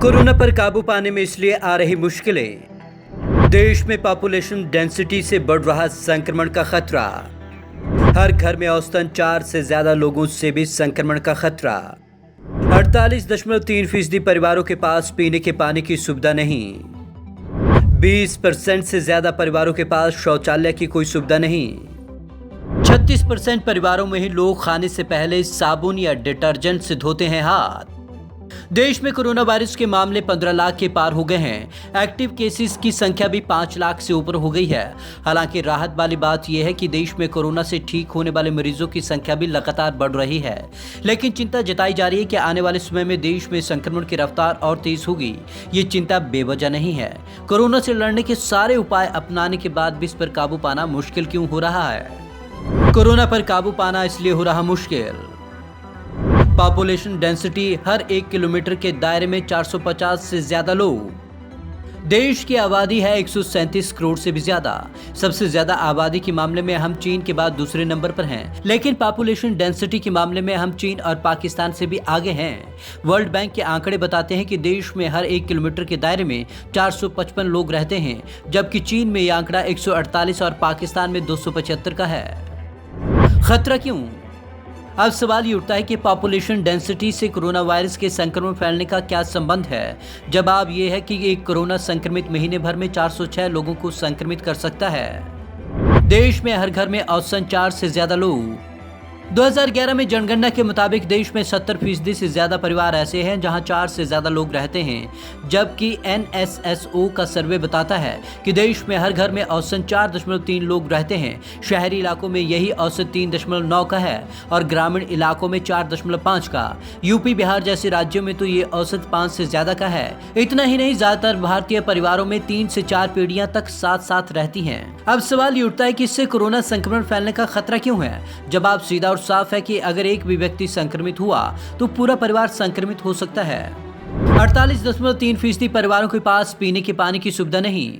Corona पर काबू पाने में इसलिए आ रही मुश्किलें। देश में पॉपुलेशन डेंसिटी से बढ़ रहा संक्रमण का खतरा। हर घर में औसतन 4 से ज्यादा लोगों से भी संक्रमण का खतरा। 48.3% परिवारों के पास पीने के पानी की सुविधा नहीं। 20% से ज्यादा परिवारों के पास शौचालय की कोई सुविधा नहीं। 36% परिवारों में ही लोग खाने से पहले साबुन या डिटर्जेंट से धोते हैं हाथ। देश में कोरोना वायरस के मामले 15 लाख के पार हो गए हैं। एक्टिव केसेस की संख्या भी 5 लाख से ऊपर हो गई है। हालांकि राहत वाली बात यह है कि देश में कोरोना से ठीक होने वाले मरीजों की संख्या भी लगातार बढ़ रही है। लेकिन चिंता जताई जा रही है कि आने वाले समय में देश में संक्रमण की रफ्तार और तेज होगी। ये चिंता बेवजह नहीं है। कोरोना से लड़ने के सारे उपाय अपनाने के बाद भी इस पर काबू पाना मुश्किल क्यों हो रहा है? कोरोना पर काबू पाना इसलिए हो रहा मुश्किल। पॉपुलेशन डेंसिटी हर 1 किलोमीटर के दायरे में 450 से ज्यादा लोग। देश की आबादी है 137 करोड़ से भी ज्यादा। सबसे ज्यादा आबादी के मामले में हम चीन के बाद दूसरे नंबर पर हैं। लेकिन पॉपुलेशन डेंसिटी के मामले में हम चीन और पाकिस्तान से भी आगे हैं। वर्ल्ड बैंक के आंकड़े बताते हैं कि देश में हर 1 किलोमीटर के दायरे में 455 लोग रहते हैं, जबकि चीन में यह आंकड़ा 148 और पाकिस्तान में 275 का है। खतरा क्यों? अब सवाल ये उठता है कि पॉपुलेशन डेंसिटी से कोरोना वायरस के संक्रमण फैलने का क्या संबंध है? जवाब ये है कि एक कोरोना संक्रमित महीने भर में 406 लोगों को संक्रमित कर सकता है। देश में हर घर में औसतन 4 से ज्यादा लोग। 2011 में जनगणना के मुताबिक देश में 70% से ज्यादा परिवार ऐसे हैं जहां 4 से ज्यादा लोग रहते हैं, जबकि NSSO का सर्वे बताता है कि देश में हर घर में औसतन 4.3 लोग रहते हैं। शहरी इलाकों में यही औसत 3.9 का है और ग्रामीण इलाकों में 4.5 का। यूपी बिहार जैसे राज्यों में तो ये औसत 5 से ज्यादा का है। इतना ही नहीं, ज्यादातर भारतीय परिवारों में 3 से 4 पीढ़ियां तक साथ साथ रहती हैं। अब सवाल ये उठता है कि इससे कोरोना संक्रमण फैलने का खतरा क्यों है? जवाब सीधा साफ है कि अगर एक भी व्यक्ति संक्रमित हुआ तो पूरा परिवार संक्रमित हो सकता है। 48.3% परिवारों के पास पीने के पानी की सुविधा नहीं।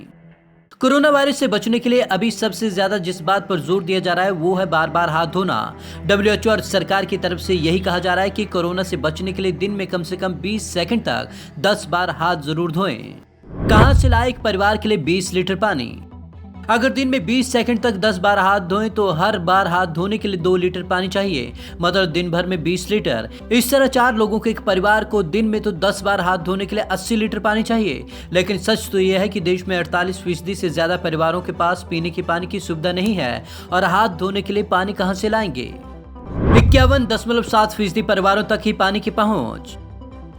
कोरोना वायरस से बचने के लिए अभी सबसे ज्यादा जिस बात पर जोर दिया जा रहा है वो है बार बार हाथ धोना। WHO और सरकार की तरफ से यही कहा जा रहा है कि कोरोना से बचने के लिए दिन में कम से कम 20 सेकंड तक 10 बार हाथ जरूर धोएं। कहां से लाए एक परिवार के लिए 20 लीटर पानी? अगर दिन में 20 सेकंड तक 10 बार हाथ धोएं तो हर बार हाथ धोने के लिए 2 लीटर पानी चाहिए, मतलब दिन भर में 20 लीटर। इस तरह 4 लोगों के एक परिवार को दिन में तो 10 बार हाथ धोने के लिए 80 लीटर पानी चाहिए। लेकिन सच तो यह है कि देश में 48% से ज्यादा परिवारों के पास पीने के पानी की सुविधा नहीं है और हाथ धोने के लिए पानी कहां से लाएंगे? 51.7% परिवारों तक ही पानी की पहुंच।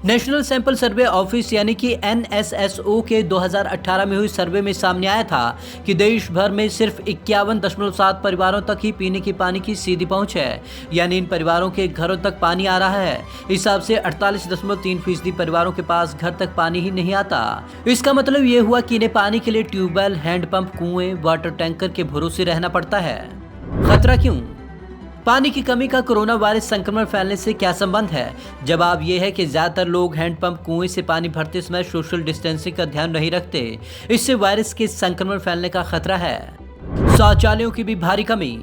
नेशनल सैंपल सर्वे ऑफिस यानी कि NSSO के 2018 में हुई सर्वे में सामने आया था कि देश भर में सिर्फ 51.7 परिवारों तक ही पीने के पानी की सीधी पहुंच है, यानी इन परिवारों के घरों तक पानी आ रहा है। इस हिसाब से 48.3% परिवारों के पास घर तक पानी ही नहीं आता। इसका मतलब ये हुआ कि इन्हें पानी के लिए ट्यूबवेल, हैंडपंप, कुएं, वाटर टैंकर के भरोसे रहना पड़ता है। खतरा क्यों? पानी की कमी का कोरोना वायरस संक्रमण फैलने से क्या संबंध है? जवाब यह है कि ज्यादातर लोग हैंडपंप, कुएं से पानी भरते समय सोशल डिस्टेंसिंग का ध्यान नहीं रखते। इससे वायरस के संक्रमण फैलने का खतरा है। शौचालयों की भी भारी कमी।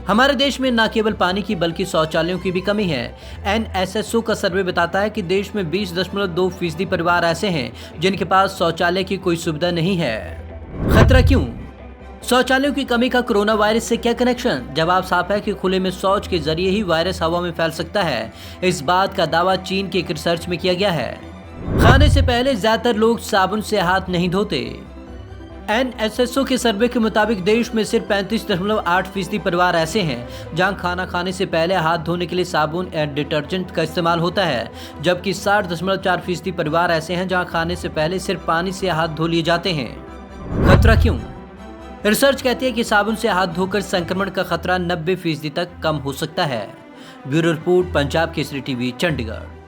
हमारे देश में न केवल पानी की बल्कि शौचालयों की भी कमी है। NSSO का सर्वे बताता है कि देश में 20.2% परिवार ऐसे हैं जिनके पास शौचालय की कोई सुविधा नहीं है। खतरा क्यों? शौचालयों की कमी का कोरोना वायरस से क्या कनेक्शन? जवाब साफ है कि खुले में शौच के जरिए ही वायरस हवा में फैल सकता है। इस बात का दावा चीन के एक रिसर्च में किया गया है। खाने से पहले ज्यादातर लोग साबुन से हाथ नहीं धोते। NSSO के सर्वे के मुताबिक देश में सिर्फ 35.8% परिवार ऐसे हैं जहां खाना खाने से पहले हाथ धोने के लिए साबुन या डिटर्जेंट का इस्तेमाल होता है, जबकि 60.4% परिवार ऐसे हैं जहां खाने से पहले सिर्फ पानी से हाथ धो लिए जाते हैं। खतरा क्यों? रिसर्च कहती है कि साबुन से हाथ धोकर संक्रमण का खतरा 90% तक कम हो सकता है। Bureau report, Punjab Kesari TV, Chandigarh.